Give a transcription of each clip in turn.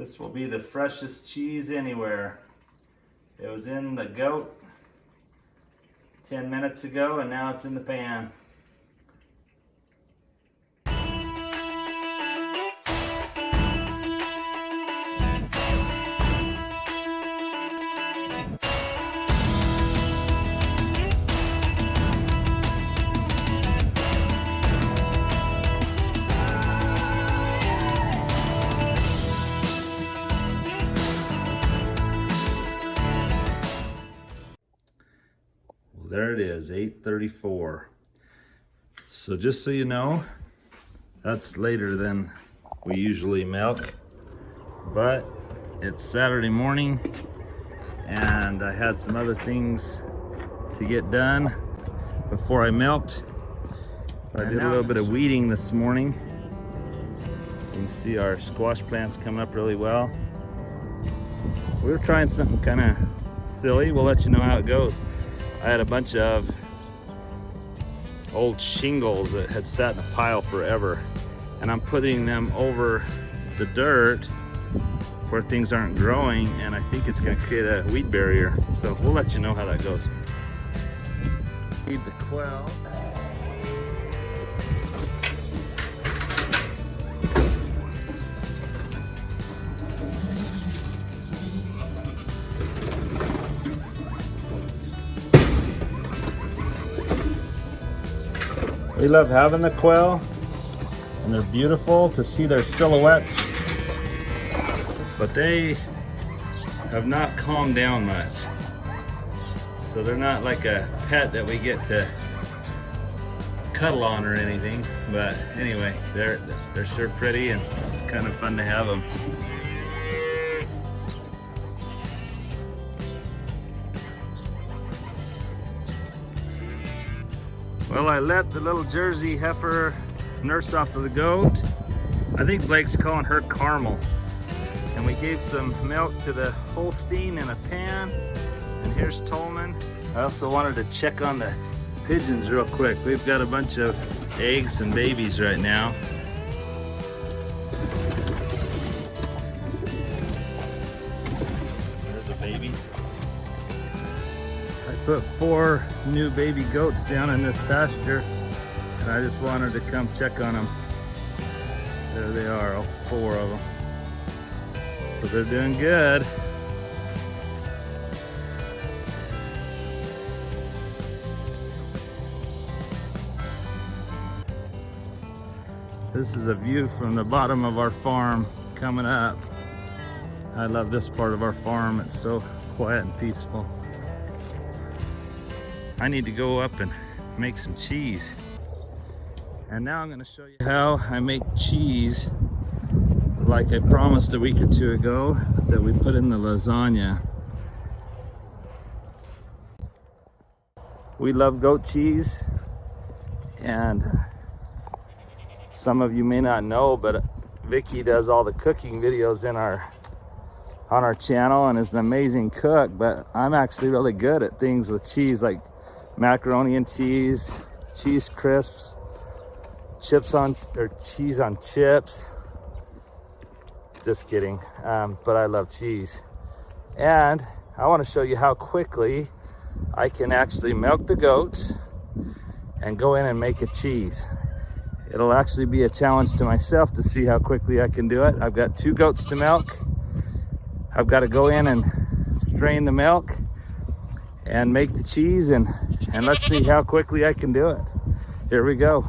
This will be the freshest cheese anywhere. It was in the goat 10 minutes ago and now it's in the pan. There it is, 8:34. So just so you know, that's later than we usually milk, but it's Saturday morning and I had some other things to get done before I milked. I did a little bit of weeding this morning. You can see our squash plants coming up really well. We were trying something kind of silly. We'll let you know how it goes. I had a bunch of old shingles that had sat in a pile forever, and I'm putting them over the dirt where things aren't growing, and I think it's going to create a weed barrier. So we'll let you know how that goes. Feed the quail. We love having the quail, and they're beautiful to see their silhouettes, but they have not calmed down much. So they're not like a pet that we get to cuddle on or anything, but anyway, they're sure pretty and it's kind of fun to have them. Well, I let the little Jersey heifer nurse off of the goat. I think Blake's calling her Caramel. And we gave some milk to the Holstein in a pan. And here's Tolman. I also wanted to check on the pigeons real quick. We've got a bunch of eggs and babies right now. There's a baby. I put 4 new baby goats down in this pasture, and I just wanted to come check on them. There they are, all 4 of them. So they're doing good. This is a view from the bottom of our farm coming up. I love this part of our farm. It's so quiet and peaceful. I need to go up and make some cheese. And now I'm going to show you how I make cheese, like I promised a week or 2 ago, that we put in the lasagna. We love goat cheese, and some of you may not know, but Vicky does all the cooking videos on our channel and is an amazing cook, but I'm actually really good at things with cheese, like macaroni and cheese, cheese crisps, cheese on chips. Just kidding, but I love cheese. And I want to show you how quickly I can actually milk the goats and go in and make a cheese. It'll actually be a challenge to myself to see how quickly I can do it. I've got 2 goats to milk. I've got to go in and strain the milk and make the cheese, and let's see how quickly I can do it. Here we go.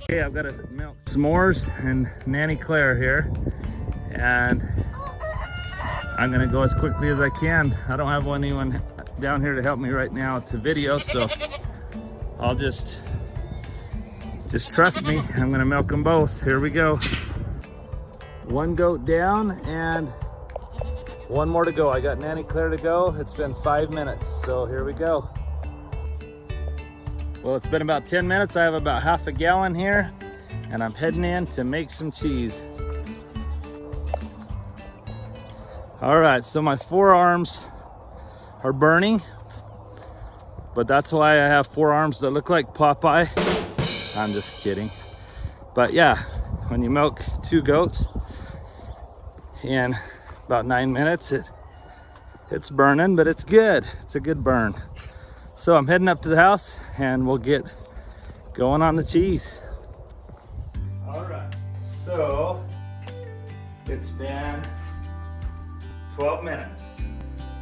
Okay, I've got to milk s'mores and Nanny Claire here, and I'm gonna go as quickly as I can. I don't have anyone down here to help me right now to video, so I'll just trust me. I'm gonna milk them both. Here we go. 1 goat down and 1 more to go. I got Nanny Claire to go. It's been 5 minutes, so here we go. Well, it's been about 10 minutes. I have about half a gallon here, and I'm heading in to make some cheese. All right, so my forearms are burning, but that's why I have forearms that look like Popeye. I'm just kidding. But yeah, when you milk 2 goats, in about 9 minutes. It's burning, but it's good. It's a good burn. So I'm heading up to the house and we'll get going on the cheese. All right, so it's been 12 minutes.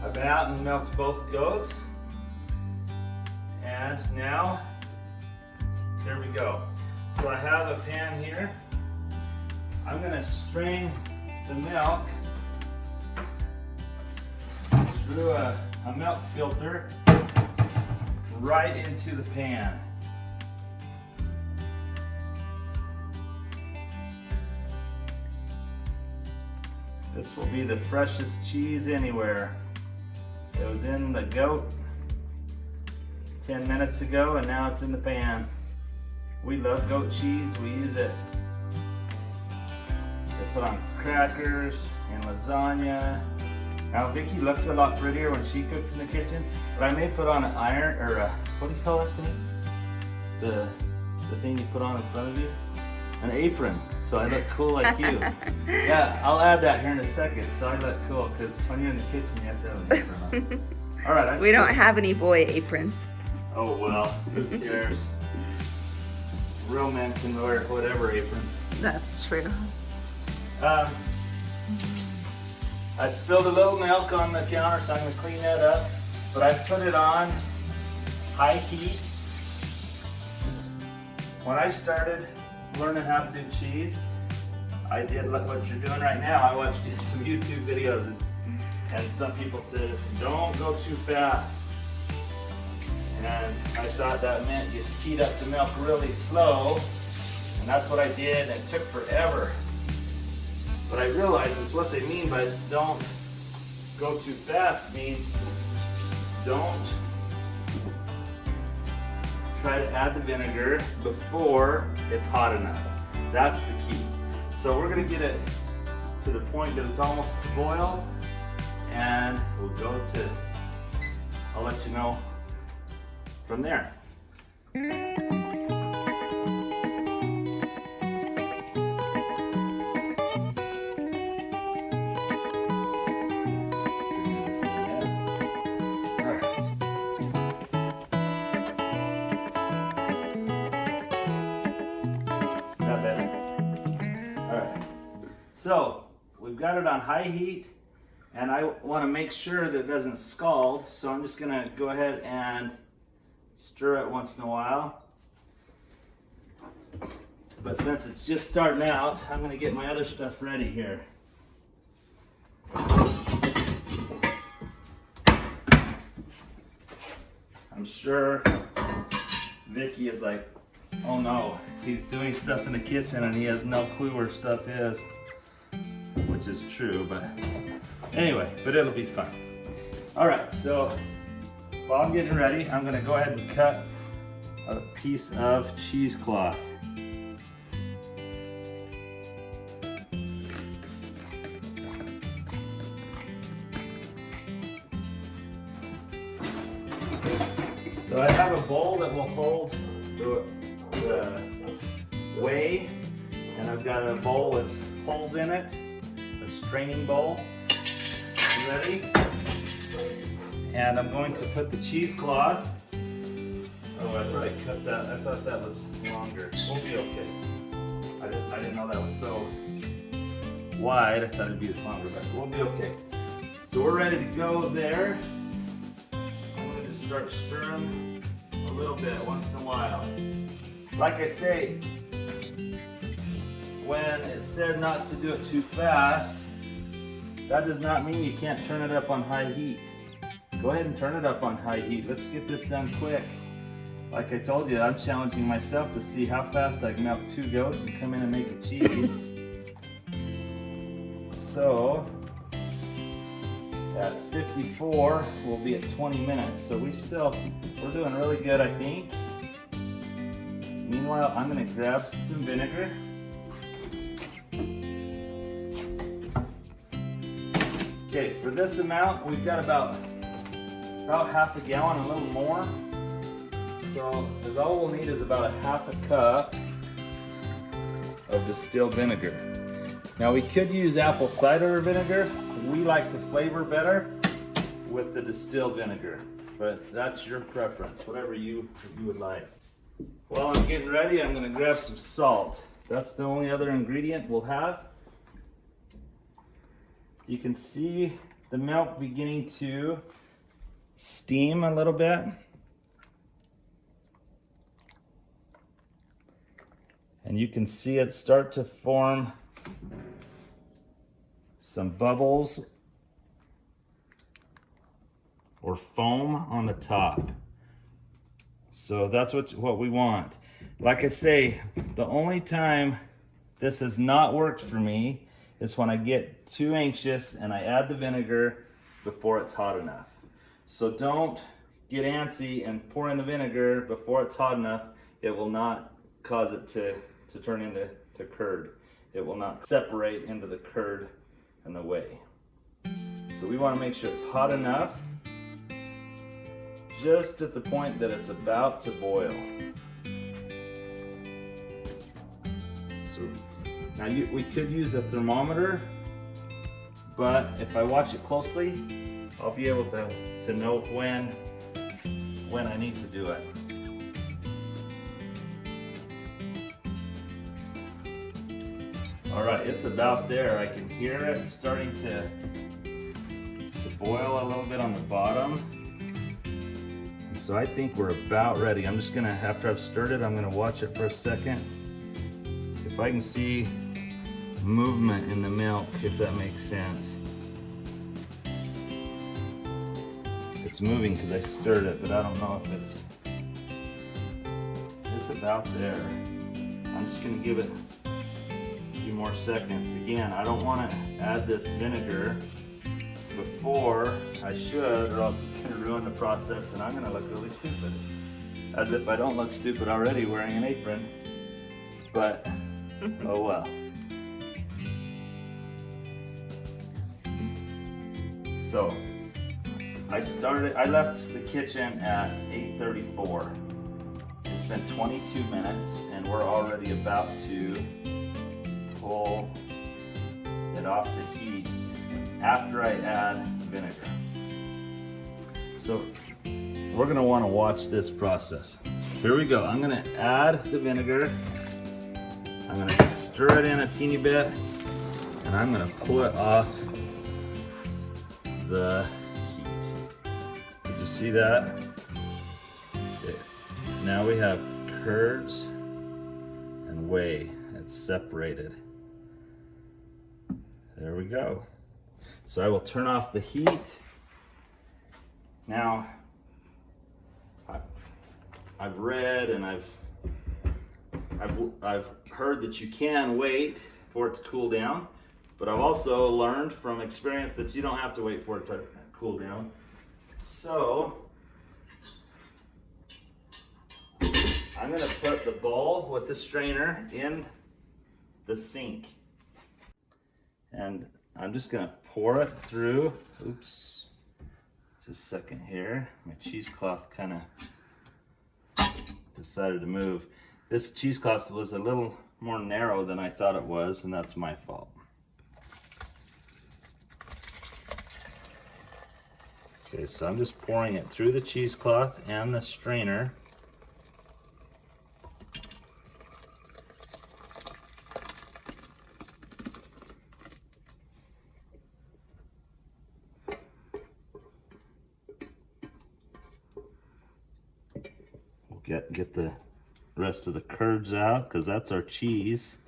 I've been out and milked both goats. And now, here we go. So I have a pan here. I'm gonna strain the milk through a milk filter right into the pan. This will be the freshest cheese anywhere. It was in the goat 10 minutes ago and now it's in the pan. We love goat cheese. We use it to put on crackers and lasagna. Now Vicky looks a lot prettier when she cooks in the kitchen, but I may put on an iron, or what do you call that thing? The thing you put on in front of you? An apron, so I look cool like you. Yeah, I'll add that here in a second, so I look cool, because when you're in the kitchen you have to have an apron on. All right, we don't have any boy aprons. Oh well, who cares? Real men can wear whatever aprons. That's true. I spilled a little milk on the counter, so I'm going to clean that up. But I put it on high heat. When I started learning how to do cheese, I did what you're doing right now. I watched some YouTube videos, and some people said, don't go too fast. And I thought that meant you heat up the milk really slow, and that's what I did, and it took forever. But I realized it's what they mean by don't go too fast means don't try to add the vinegar before it's hot enough. That's the key. So we're gonna get it to the point that it's almost to boil, and we'll go to, I'll let you know from there. So we've got it on high heat, and I want to make sure that it doesn't scald, so I'm just going to go ahead and stir it once in a while. But since it's just starting out, I'm going to get my other stuff ready here. I'm sure Vicky is like, oh no, he's doing stuff in the kitchen and he has no clue where stuff is. Which is true, but anyway, but it'll be fun. All right, so while I'm getting ready, I'm gonna go ahead and cut a piece of cheesecloth. So I have a bowl that will hold the whey, and I've got a bowl with holes in it. Straining bowl. You ready? And I'm going to put the cheesecloth. Oh, I thought I cut that. I thought that was longer. We'll be okay. I didn't know that was so wide. I thought it'd be longer, but we'll be okay. So we're ready to go there. I'm going to just start stirring a little bit once in a while. Like I say, when it said not to do it too fast, that does not mean you can't turn it up on high heat. Go ahead and turn it up on high heat. Let's get this done quick. Like I told you, I'm challenging myself to see how fast I can milk 2 goats and come in and make a cheese. So, at 54, we'll be at 20 minutes. So we're doing really good, I think. Meanwhile, I'm gonna grab some vinegar. Okay, for this amount, we've got about half a gallon, a little more. So, all we'll need is about a half a cup of distilled vinegar. Now we could use apple cider vinegar. We like the flavor better with the distilled vinegar, but that's your preference, whatever you would like. While I'm getting ready, I'm gonna grab some salt. That's the only other ingredient we'll have. You can see the milk beginning to steam a little bit. And you can see it start to form some bubbles or foam on the top. So that's what we want. Like I say, the only time this has not worked for me is when I get too anxious and I add the vinegar before it's hot enough. So don't get antsy and pour in the vinegar before it's hot enough. It will not cause it to turn into curd. It will not separate into the curd and the whey. So we want to make sure it's hot enough, just at the point that it's about to boil. So now we could use a thermometer, but if I watch it closely, I'll be able to know when I need to do it. All right, it's about there. I can hear it starting to boil a little bit on the bottom. So I think we're about ready. I'm just gonna, after I've stirred it, I'm gonna watch it for a second. If I can see movement in the milk, if that makes sense. It's moving because I stirred it, but I don't know if it's about there. I'm just gonna give it a few more seconds. Again, I don't wanna add this vinegar before I should, or else it's gonna ruin the process and I'm gonna look really stupid. As if I don't look stupid already wearing an apron, but oh well. So I left the kitchen at 8:34. It's been 22 minutes and we're already about to pull it off the heat after I add vinegar. So we're gonna wanna watch this process. Here we go. I'm gonna add the vinegar. I'm gonna stir it in a teeny bit and I'm gonna pull it off the heat. Did you see that? Okay. Now we have curds and whey. It's separated. There we go. So I will turn off the heat. Now, I've read and I've heard that you can wait for it to cool down, but I've also learned from experience that you don't have to wait for it to cool down. So I'm gonna put the bowl with the strainer in the sink. And I'm just gonna pour it through. Oops, just a second here. My cheesecloth kind of decided to move. This cheesecloth was a little more narrow than I thought it was, and that's my fault. Okay, so I'm just pouring it through the cheesecloth and the strainer. Get the rest of the curds out because that's our cheese.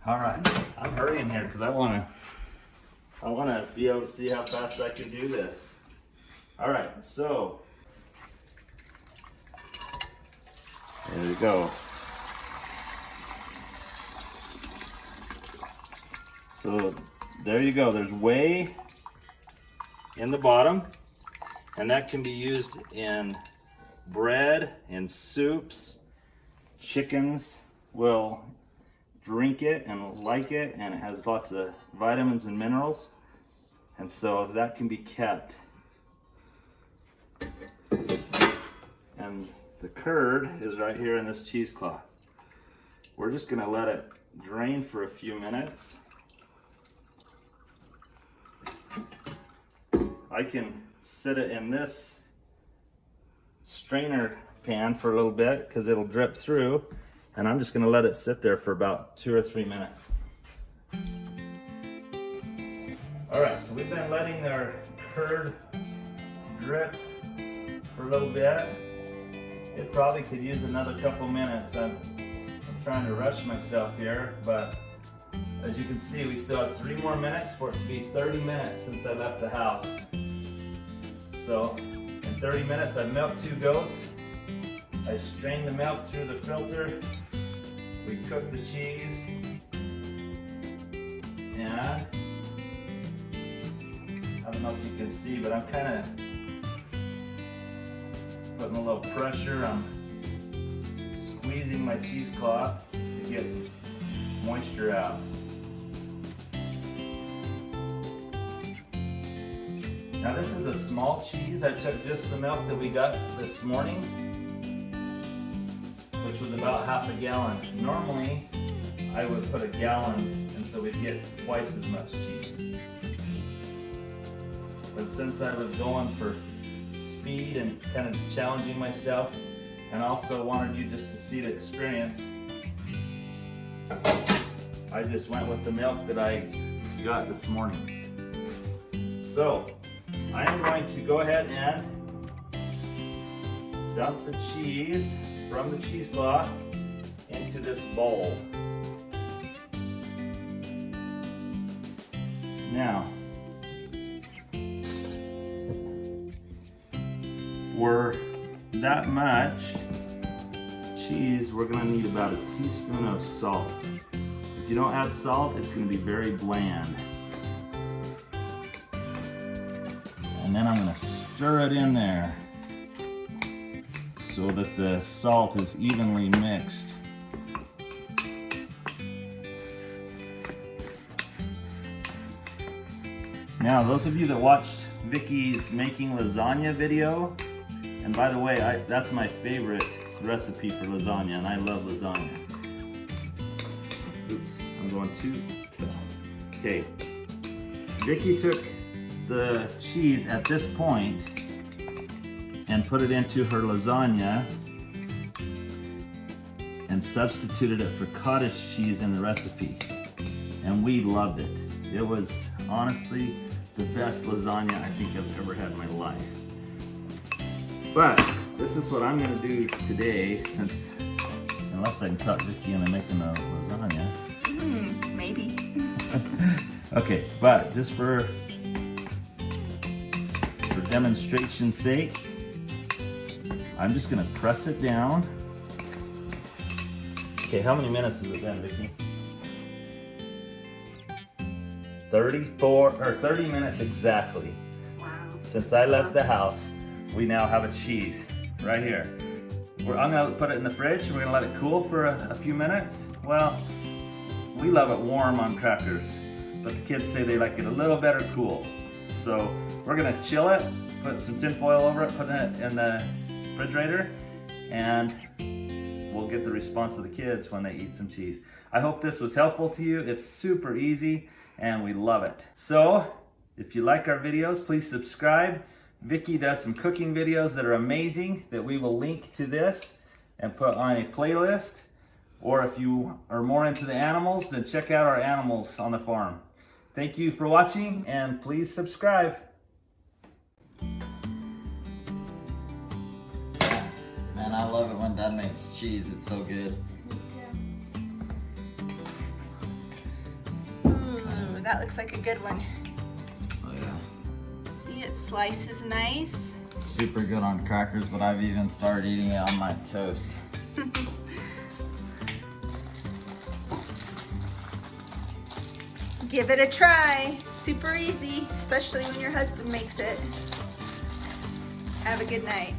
All right, I'm hurrying here because I want to be able to see how fast I can do this. All right, so there we go. So there you go. There's whey in the bottom, and that can be used in bread, in soups. Chickens will drink it and like it, and it has lots of vitamins and minerals, and so that can be kept. And And the curd is right here in this cheesecloth. We're just gonna let it drain for a few minutes. I can sit it in this strainer pan for a little bit because it'll drip through, and I'm just gonna let it sit there for about 2 or 3 minutes. All right, so we've been letting our curd drip for a little bit. It probably could use another couple minutes. I'm trying to rush myself here, but as you can see, we still have 3 more minutes for it to be 30 minutes since I left the house. So in 30 minutes, I've milked 2 goats. I strained the milk through the filter. We cooked the cheese. And I don't know if you can see, but I'm kind of putting a little pressure. I'm squeezing my cheesecloth to get moisture out. Now this is a small cheese. I took just the milk that we got this morning, which was about half a gallon. Normally, I would put a gallon, and so we'd get twice as much cheese. But since I was going for speed and kind of challenging myself, and also wanted you just to see the experience, I just went with the milk that I got this morning. So, I am going to go ahead and dump the cheese from the cheesecloth into this bowl. Now, for that much cheese, we're going to need about a teaspoon of salt. If you don't add salt, it's going to be very bland. And then I'm going to stir it in there so that the salt is evenly mixed. Now, those of you that watched Vicky's making lasagna video, and by the way, that's my favorite recipe for lasagna, and I love lasagna. Oops, I'm going too fast. Okay, Vicky took the cheese at this point and put it into her lasagna and substituted it for cottage cheese in the recipe, and we loved it. It was honestly the best lasagna I think I've ever had in my life. But this is what I'm going to do today, since unless I can talk Vicky into making a lasagna. Maybe. Okay, but just for demonstration's sake, I'm just going to press it down. Okay, how many minutes has it been, Vicky? 30 minutes exactly. Wow. Since I left the house, we now have a cheese right here. I'm gonna put it in the fridge. We're gonna let it cool for a few minutes. Well, we love it warm on crackers, but the kids say they like it a little better cool. So we're gonna chill it, put some tin foil over it, put it in the refrigerator, and we'll get the response of the kids when they eat some cheese. I hope this was helpful to you. It's super easy and we love it. So if you like our videos, please subscribe. Vicky does some cooking videos that are amazing that we will link to this and put on a playlist. Or if you are more into the animals, then check out our animals on the farm. Thank you for watching, and please subscribe. Man, I love it when Dad makes cheese. It's so good. Ooh, that looks like a good one. Oh yeah. See, it slices nice. It's super good on crackers, but I've even started eating it on my toast. Give it a try. Super easy, especially when your husband makes it. Have a good night.